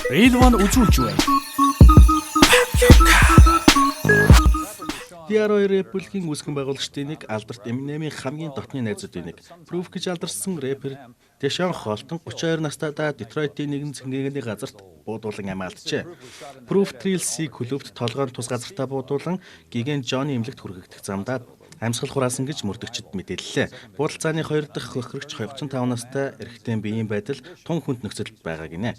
Real One үзүүлж байна. DR2 рэпүлгийн үүсгэн байгуулагчдын нэг Алберт Эминемийн хамгийн дотны найзуудын нэг. Proof гэж алдарсан рэпер Deshaun Holton 32 настайдаа Детройтын нэгэн цэнгэгний газарт буудуулан амиалджээ. Proof Trails-ийг клубт толгойн тус газартаа буудуулан гигэн Johnny эмнэлэгт хүргэгдэх замдаа амьсгал хураасан гэж мөрдөгчд мэдээллээ. Буудалцааны 2 дахь хохирогч 25 настай эрэгтэй биеийн байдал тун хүнд нөхцөлд байгаа гинэ.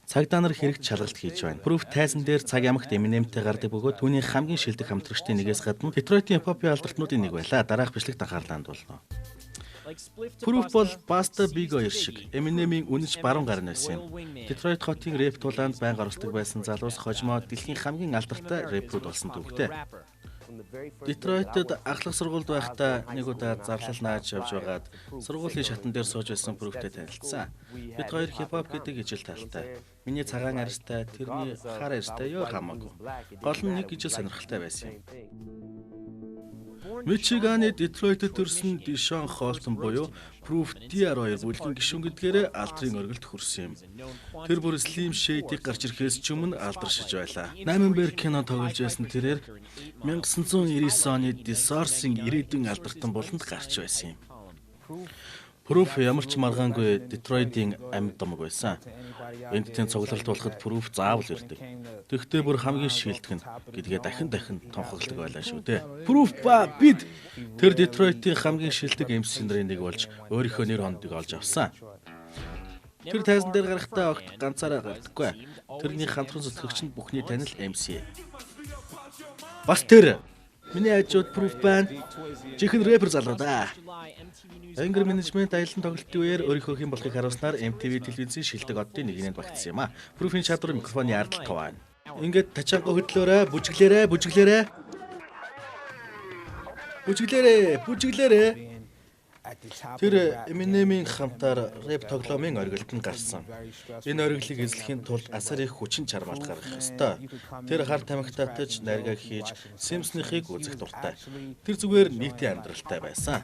Цагдаа нар хэрэгт шалгалт хийж байна. Proof тайзан дээр цаг ямагт Eminem-тэй гардаг бөгөөд түүний хамгийн шилдэг хамтрагчдын нэгээс гадна Детройтын хип-хопын алдартнуудын нэг байлаа. Дараах бичлэгт анхаарлаа хандуулна. Proof бол Busta Big хоёр шиг Eminem-ийн үнэж баруун гарна байсан юм. Детройт хотын рэп тулаанд байнга оролцдог байсан залуус хожимоо дэлхийн хамгийн алдартай рэпрүүд болсон түүхтэй. Детройтод ахлах сургуульд байхдаа нэг удаа зарлал нааж явж байгаад сургуулийн шатан дээр сууж байсан Proof-тэй танилцсан. Бид хоёр хип-хоп гэдэг ижил талтай. Миний цагаан арьстай, тэрний хар арьстай ёо хамаагүй. Гол нь нэг ижил сонирхолтой байсан юм. Мичиганы Детройтэд төрсэн Deshaun Holton буюу Proof DR2 бүлгийн гишүүн гэдгээрээ алдрын оргилд хүрсэн юм. Тэр бүр Slim Shady гарч ирэхээс ч өмнө алдаршиж байлаа. 8 бэр кино тоглож байсан тэрээр 1999 оны The Source-ийн ирээдүйн алдартан болонд гарч байсан юм. Proof ямар ч маргаангүй Детройтын амьд домог байсан. Энэтийн цугларалт болоход Proof заавал ирдэг. Тэгвэл бүр хамгийн шилдэг нь гэдгээ дахин тонхогддог байлаа шүү дээ. Proof ба бид тэр Детройтын хамгийн шилдэг MC нарын нэг болж өөрийнхөө нэр хондыг олж авсан. Тэр тайзан дээр гарахдаа огт ганцаараа гардаггүй. Тэрний хамтран зүтгэгч нь бүхний танил MC. Бас тэр миний хажууд Proof байна. Жихэн рэпер залуу да. Anger Management аялан тоглолтын үеэр өөрийнхөө хэн болохыг харуулснаар MTV телевизийн шилдэг оддын нэгнэнд багтсан юм а. Proof-ийн чадвар микрофоны ардал туваа. Ингээд тачаангаа хөдлөөрэй, бүжиглээрэй. Тэр Eminem-ийн хамтаар рэп тоглоомын оргилд нь гарсан. Энэ оргилыг эзлэхийн тулд асар их хүчин чармаалт гаргах ёстой. Тэр хар тамхи татаж, наргаа хийж, Simpson-ыг үзэх дуртай. Тэр зүгээр нийтийн амьдралтай байсан.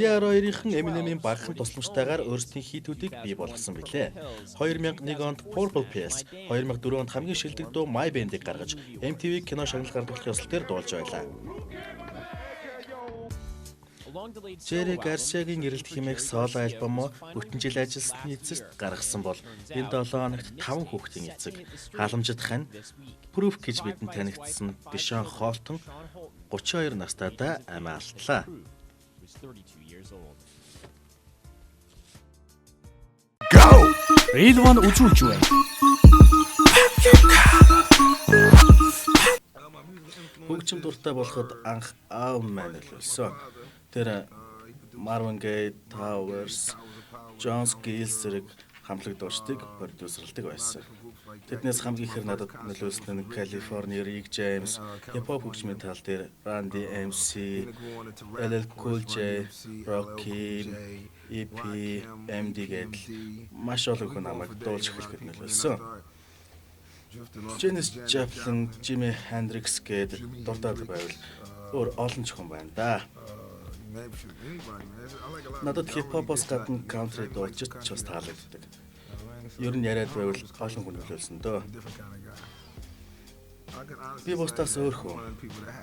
DR2-ийн Eminem-ийн багахан тусламжтайгаар өөрсдийн хитүүдийг бий болгосон билээ. 2001 онд Purple Pills, 2004 онд хамгийн шилдэг дуу My Band-ыг гаргаж, MTV кино шагнал гаргах ёслол дээр дуулж байлаа. Jerry Garcia-гийн эрэлт хэмээх соло альбом бүтэн жил ажилласны эцэст гаргасан бол энэ 7 хоногт 5 хүүхдийн эцэг халамжид хань Proof гэж бидэнд танигдсан Deshaun Holton 32 настайдаа амиа алдлаа. Go! Real One үзүүлж байна. Хөгжим дуртай болоход анх аав маань л байсан. Тэр Marvin Gaye, Towers, John Skills зэрэг хамтлаг дуучдыг продюсерлдаг байсан. Тэднээс хамгийн ихэр надад нөлөөлсөн нь California Rick James, хип-хоп хөгжмийн тал дээр Randy MC, LL Cool J, Rocky, EP, MD гэдэл маш олон хүн намайг дуулж эхлэхэд нөлөөлсөн. Janis Joplin, Jimi Hendrix гэдэг дуртай байвал өөр олон ч хүн байна да. Надад хип-хопоос гадна country дуучид ч бас таалагддаг. Ер нь яриад байвал олон хүн нөлөөлсөн дөө. Би бусдаас өөр хүн.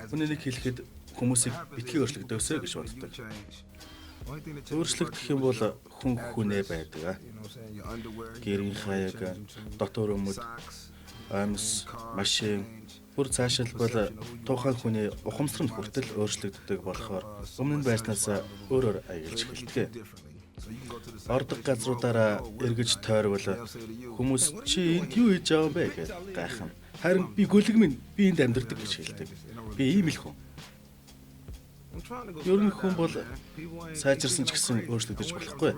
Хүний нэг хэлэхэд хүмүүсийг битгий өөрчлөгдөөсэй гэж боддог. Өөрчлөгдөх юм бол хүн хүнээ байдаг. Гэрийн хаяг, дотор өмд, амьс, машин бүр цаашилбал тухайн хүний ухамсар нь хүртэл өөрчлөгддөг болохоор өмнө нь байснаас өөрөөр аяглаж эхэлдэг. Ордог газруудаараа эргэж тойрвол хүмүүс чи энд юу хийж байгаа юм бэ гэж гайхна. Харин би гөлөг минь би энд амьдардаг гэж хэлдэг. Би ийм л хүн. Ер нь хүн бол сайжирсан ч гэсэн өөрчлөгдөж болохгүй.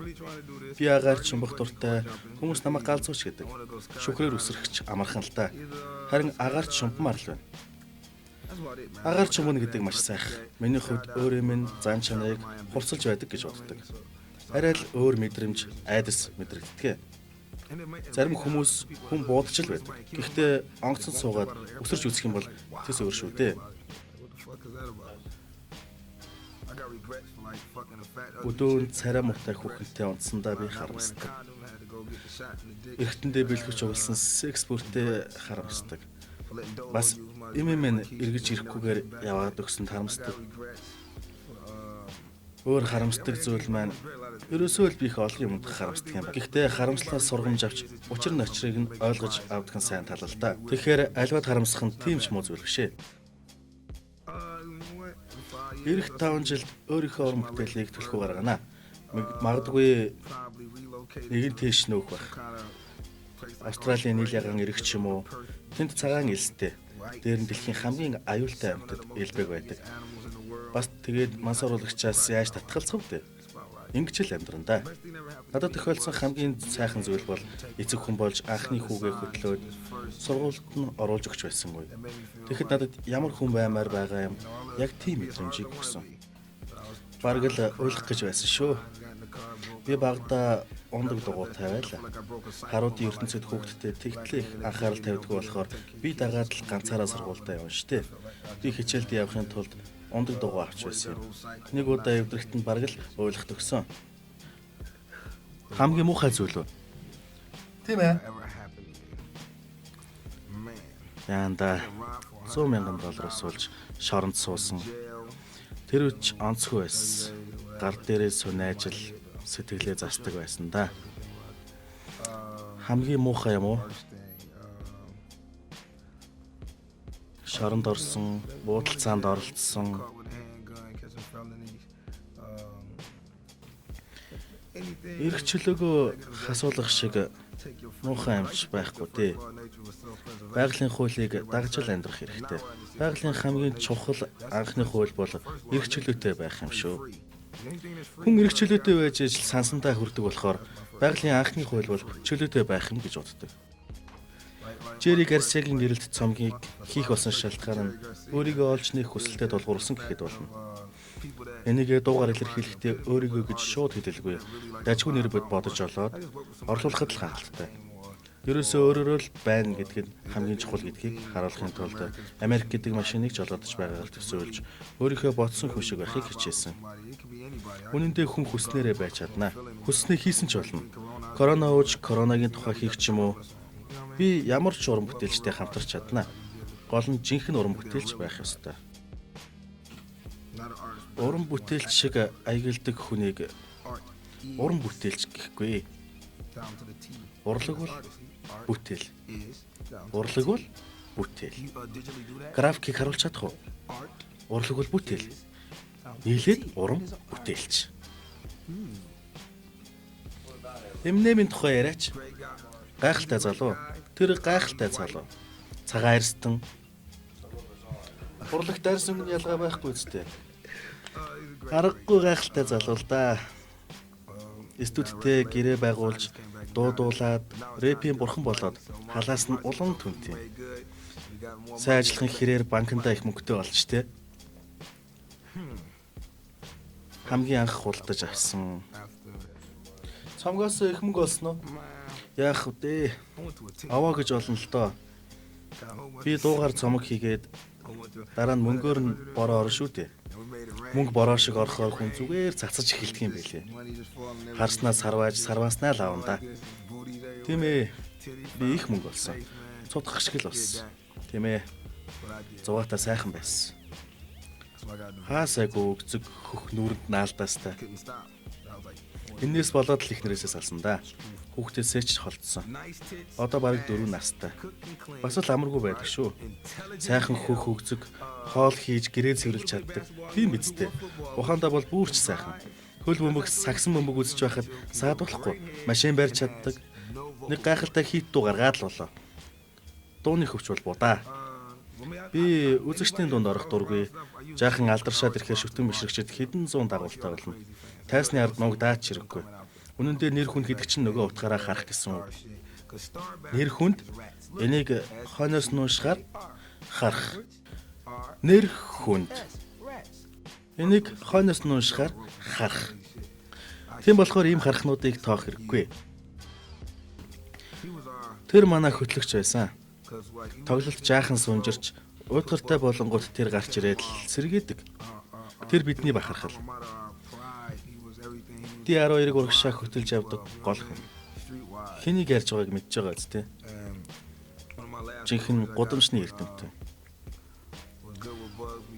Би агаар чумбах дуртай, хүмүүс намайг галзууч гэдэг. Шүхрээр үсрэгч амархан л та. Харин агаар чумбмаар л байна. Агаар чумбна гэдэг маш сайхан. Миний хувьд өөрөө минь зан чанарыг хувцалж байдаг гэж боддог. Арай л өөр мэдрэмж, айдас мэдрэгддэг. Зарим хүмүүс хүн буудаж л байдаг. Гэхдээ онгоцон суугаад өсөрч үзэх юм бол тэс өөр шүү дээ. Өдөө царай муутай хүүхэнтэй унтсандаа би харамсдаг. эргэтэндээ бэлгэвч угалсан секс бүртээ харамсдаг. Бас эмэмэн эргэж ирэхгүйгээр яваад өгсөнд харамсдаг. Өөр харамсдаг зүйл маань ерөөсөө л би их олон юмд харамсдаг юм байна. Гэхдээ харамслаас сургамж авч учир ночрыг нь ойлгож авдаг нь сайн тал л да. Тэгэхээр альваад харамсах нь тийм ч муу зүйл биш ээ. Ирэх 5 жилд өөрийнхөө уран бүтээлийг төлхөө гаргана. Магадгүй нэг нь тийш нөөх байх. Австралийн нийл яган ирэх ч юм уу. Тэнд цагаан элстэй. Дээр нь дэлхийн хамгийн аюултай амьтад элбэг байдаг. Бас тэгээд мансууруулагчаас яаж татгалзах вэ? Ингэж л амьдран да. Надад тохиолдсон хамгийн сайхан зүйл бол эцэг хүн болж анхны хүүгээ хөтлөөд сургуульд нь оруулж өгч байсангүй. Тэгэхэд надад ямар хүн баймаар байгаа юм яг тийм мэдрэмжийг өгсөн. Бараг л уйлах гэж байсан шүү. Би багада ундаг дугуй тавиалаа. Харуудын ертөнцид хүүхдтэй тэгтлэх анхаарал тавьдгүй болохоор би дагаад л ганцаараа сургуультай явна штэ. Би хичээлд явахын тулд ундаг дугуй авч байсан юм. Нэг удаа эвдрэхтэнд бараг л уйлах төгсөн. Хамгийн муухай зүйл үү? Тийм ээ. Янда 100,000 доллар суулж шоронд суусан. Тэр үуч онцгүй байсан. Гар дээрээ сунайж л сэтгэлээ застдаг байсан да. Хамгийн муухай юм уу? Шоронд орсон, буудалцаанд оролцсон. Ирэх чөлөөгөө хасуулах шиг муухай юмч байхгүй дээ. Байгалийн хуулийг дагж л амьдрах хэрэгтэй. Байгалийн хамгийн чухал анхны хууль бол ирэх чөлөөтэй байх юм шүү. Хүн ирэх чөлөөтэй байж ижил сансантай хүрдэг болохоор байгалийн анхны хууль бол чөлөөтэй байх юм гэж боддог. Жерри Гарсиагийн гэрэлт цомгийг хийх болсон шалтгаан нь өөрийгөө олж нээх хүсэлтэд тулгуурласан гэхэд болно. Энийг дуугаар илэрхийлэхдээ өөрийгөө гэж шууд хэлэлгүй. Дажгүй нэр бодож олоод орлуулахад л хангалттай. Ерөөсөө өөрөөрөө л байна гэдг нь хамгийн чухал гэдгийг харуулахын тулд Америк гэдэг машиныг жолоодож байгаагаар төсөөлж өөрийнхөө бодсон хүн шиг байхыг хичээсэн. Үнэн дээр хүн хүснээрээ байж чадна. Хүснээ хийсэн ч болно. Корона ууж коронагийн тухай хийх ч юм уу. Би ямар ч уран бүтээлчтэй хамтарч чадна. Гол нь жинхэнэ уран бүтээлч байх ёстой. Уран бүтээлч шиг аягалдаг хүнийг уран бүтээлч гэхгүй. Урлаг бол бүтээл. Урлаг бол бүтээл. Графикийг харуулж чадах уу? Урлаг бол бүтээл. Нийлээд уран бүтээлч. Эмнэмийн тухай яриач. Гайхалтай залуу. Тэр гайхалтай залуу. Цагаан арстан. Урлагт арсан ялгаа байхгүй үстэй. Аргагүй гайхалтай залуу л да. Студидтэй гэрээ байгуулж, дуудуулаад, рэпийн бурхан болоод халаас нь улан түнтэй. Сайн ажиллахын хэрээр банкндаа их мөнгөтэй болж тэ. Хамгийн анх худалдаж авсан. Цомгоос их мөнгө олсон уу? Яах вэ? Аваа гэж олно л доо. Би дуугаар цомог хийгээд дараа нь мөнгөөр нь бороо орно шүү дээ. Мөнгө бороо шиг орохоор хүн зүгээр цацаж эхэлдэг юм байлээ. Харснаас сарвааж, сарвааснаа л аавна да. Тийм ээ. Би их мөнгө олсон. Цутгах шиг л болсон. Тийм ээ. Зугаатаа сайхан байсан. Хаасайгүй өгцөг хөх нүрэнд наалдаастай. Энээс болоод л ихнэрээсээ салсан да. Хүүхдээсээ ч холдсон. Одоо бараг 4 настай. Бас л амаргүй байдаг шүү. Сайхан хөх өгцөг, хоол хийж гэрээ цэвэрлж чаддаг. Тийм бидтэй. Ухаандаа бол бүрч сайхан. Хөл бөмбөг, сагсан бөмбөг үзэж байхад саадуулахгүй. Машин барьж чаддаг. Нэг гайхалтай хит дуу гаргаад л болоо. Дууны хөвч бол будаа. Би үзэгчдийн дунд орох дургүй. Жаахан алдаршаад ирэхээр шүтэн мишрэгчэд хэдэн зуун дагуултай болно. Тайсны ард нуг даач хэрэггүй. Үнэн дээр нэр хүнд гэдэг чинь нөгөө утгаараа харах гэсэн үг. Нэр хүнд энийг хойноос нуушгаар харах. Нэр хүнд энийг хойноос нуушгаар харах. Тийм болохоор ийм харахнуудыг тоох хэрэггүй. Тэр манай хөтлөгч байсан. Тоглолт жаахан сунжирч уутгартай болонгууд тэр гарч ирээд л сэргээдэг. Тэр бидний бахархал. Ди 12-ыг урагшаа хөтөлж явдаг гол хүн. Хэнийг ярьж байгааг мэдж байгаа үстэй. Жинхэнэ гудамжны эрдэмтэн.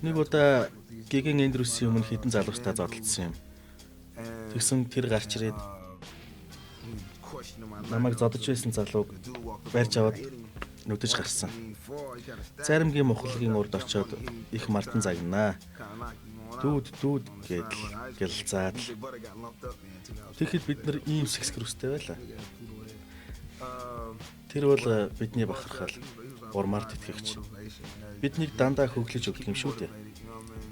Нэг удаа Гиген Эндрюсийн өмнө хідэн залуустай зодтолцсон юм. Тэгсэн тэр гарч ирээд намайг зодож байсан залууг барьж аваад нүдэж гарсан. Заримгийн мухлагийн урд очоод их мартан загнаа. Дүүд гэдэл гэлзаад. Тэгэхэд бид нар ийм сэксгэрүстэй байлаа. Тэр бол бидний бахархал, урмаар тэтгэгч. Биднийг дандаа хөглөж өгдөг юм шүү дээ.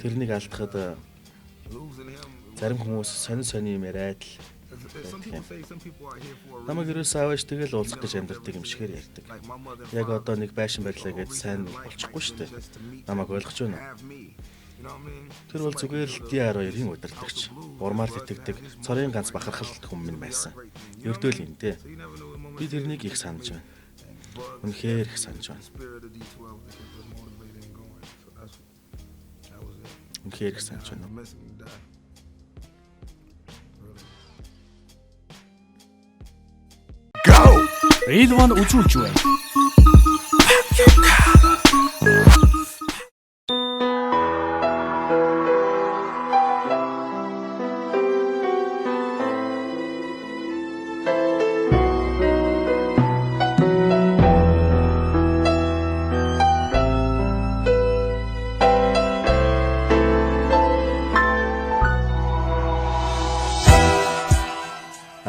Тэрнийг алдахад зарим хүмүүс сони юм яриад л. Намайг ерөөсөө аваач тэгэл уулзах гэж амьдэрдэг юм шигээр ярьдаг. Яг одоо нэг байшин барьлаа гэж сайн болчихгүй шүү дээ. Намайг ойлгож байна уу? Тэр бол зүгээр л D12-ийн удирдагч. Урмаар тэтгдэг цорын ганц бахархал хүмүүс байсан. Ердөөл юм дээ. Би тэрнийг их санаж байна. Үнэхээр их санаж байна. Үнэхээр их санаж байна. Go! Real-1 үзүүлж байна.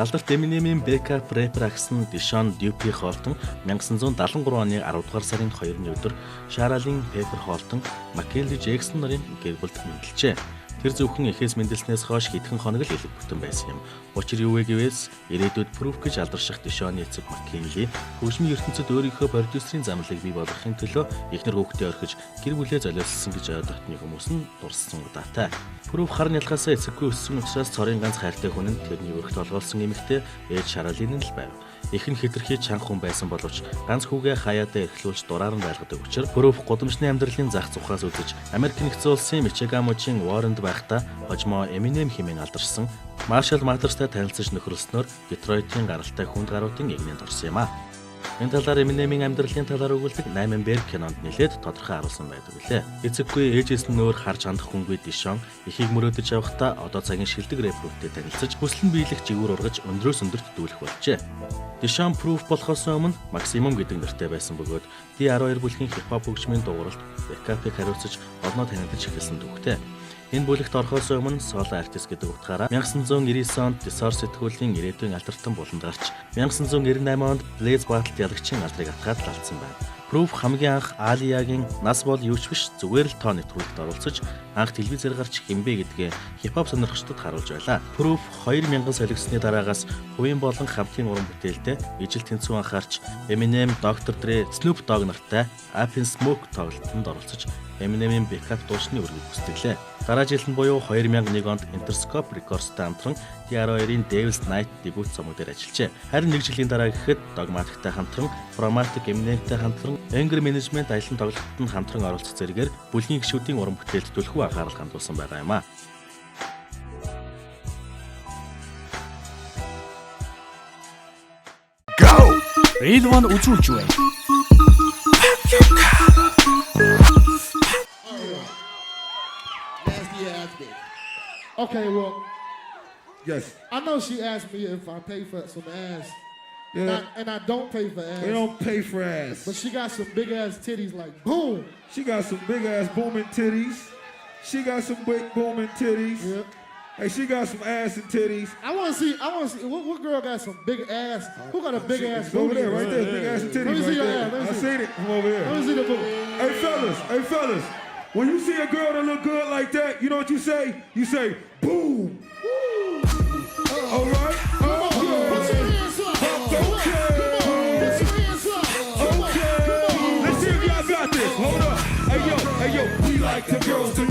Алдарт Eminem-ийн backup rapper агсан Deshaun Dupe хоолтон 1973 оны 10 дугаар сарын 2-ны өдөр Shara-лийн Pepper хоолтон Michael Jackson нарын гэр бүлд мэдлжээ. Тэр зөвхөн эхээс мэндэлснээс хойш хэдхэн хоног л элэг бүтэн байсан юм. Учир юу вэ гэвээс ирээдүйд proof гэж алдарших Deshaun-ийн эцэг McKinley хөгжмийн ертөнцид өөрийнхөө продюсерийн замлыг бий болгохын төлөө эхнэр хүүхдээ орхиж гэр бүлээ золиослсон гэж ойдотны хүмүүс нь дурссан удаатай. Proof хар нялхаасаа эцэггүй өссөн учраас цорын ганц хайртай хүн нь тэрний өргөт олгоолсон эмэгтэй ээж Shara-ийн л байв. Их нь хэтэрхий чанга хүн байсан боловч ганц хүүгээ хаяатаа эрхлүүлж дураар нь байлгадаг учраас Proof гудамжны амьдралын зах зугаас үзэж Америк нэгдсэн улсын Мичиган мужийн Warren-д байхдаа хожимо Eminem хэмээн алдаршсан Marshall Mathers-тай танилцж нөхөрлснөөр Detroit-ийн гаралтай хүнд гаруудын игнэнд орсон юм а. Энэ талаар Eminem-ийн амьдралын талаар өгүүлдэг 8 Berg кинонд нэлээд тодорхой харуулсан байдаг үлээ. Эцэггүй ээжээс нь өөр харж хандах хүнгүй Deshaun эхийг мөрөөдөж явахдаа одоо цагийн шилдэг рэперүүтэй танилцж хүсэл нь биелэх жигүүр ургаж өндрөөс өндөрт дүүлэх болжээ. Deshaun Proof болохоос өмнө Maximum гэдэг нэртэй байсан бөгөөд D12 бүлгийн хип-хоп хөгжмийн дууралт backup-ыг хариуцаж олноо танигдаж эхэлсэн дүүхтэй. Энэ бүлэгт орохоос өмнө solo artist гэдэг утгаараа 1990 онд Desor сэтгүүлийн ирээдүйн алтартан буланд гарч 1998 онд Blaze Battle ялагчийн алдрыг атгаад лалцсан байна. Proof хамгийн анх Алиягийн нас бол юу ч биш зүгээр л тоо нэвтрүүлэгт оролцож анх телевизээр гарч хэмбэ гэдгээ хип-хоп сонирхчдод харуулж байлаа. Proof 2000 солигдсны дараагаас хувийн болон хамтын уран бүтээлтэй ижил тэнцвэн анхаарч Eminem, Dr. Dre, Snoop Dogg нартай Up in Smoke тоглолтод оролцож Eminem-ийн backup дуушны үргийг бүсдэглээ. Дараа жил нь буюу 2001 онд Interscope Records-тай хамтран D12-ийн Devil's Night дебют цомог дээр ажиллажээ. Харин нэг жилийн дараа гэхэд Dogmatic-тай хамтран Chromatic, Eminem-тай хамтран Anger Management аялан тоглолтод нь хамтран оролцох зэрэгээр бүлгийн гишүүдийн уран бүтээлд түлхүү анхаарал хандуулсан байгаа юм а. Go! Real-1 үзүүлж байна. Okay, well, yes. I know she asked me if I pay for some ass. Yeah. And I don't pay for ass. We don't pay for ass. But she got some big ass titties like boom. She got some big ass booming titties. She got some big booming titties. Yeah. Hey, she got some ass and titties. I want to see, what girl got some big ass? Who got a big ass It's over booty? there, right there, big ass and titties. Let me see right your there. ass. Let me I see. seen it from over here. Let me see the booty. Hey fellas, when you see a girl that look good like that, you know what you say? You say, boom. All right? Put your hands up. Let's see if y'all got this. Hold up. Hey yo, we like the girls that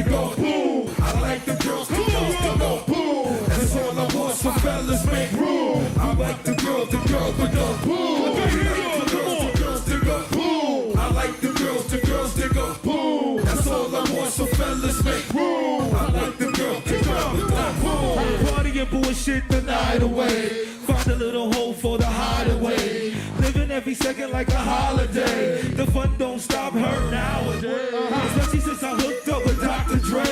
go boom. I like the girls that go boom. That's all I want, so fellas make room. I like the girls that go boom. I like the girls that go boom. That's all I want, so fellas make room. I like the girls that go boom. Party and bullshit the night away. Find a little hole for the hideaway. every second like a holiday. The fun don't stop her nowadays. Especially since I hooked up with Dr. Dre.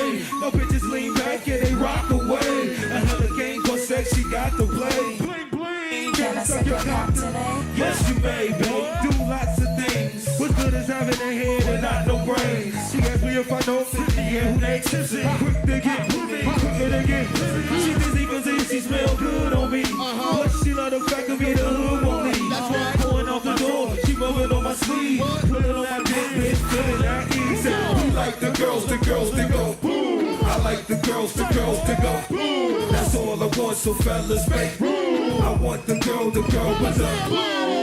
No bitches lean back and they rock away. Another game called sex, she got to play. Bling bling. Can I suck your cock today? Yes, you may, babe. Do lots of things. What's good is having a head and not no brains. She asked me if I know 50 and who they tipsy. Quick to get busy, quicker to get busy. She busy cause she smell good on me. But she love the fact of me, the hood won't leave. That's right. Pulling off the door, she rubbing on my sleeve. Pulling on my dick, bitch, feeling that easy. We like the girls that go boom. I like the girls that go boom. That's all I want, so fellas make room. I want the girl with the boom.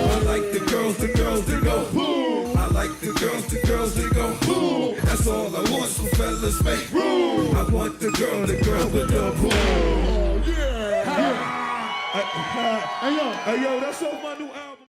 I like the girls that go boom. I like the girls that go boom. That's all I want, so fellas make room. I want the girl with the boom. Oh, yeah. Hey yo, that's off my new album.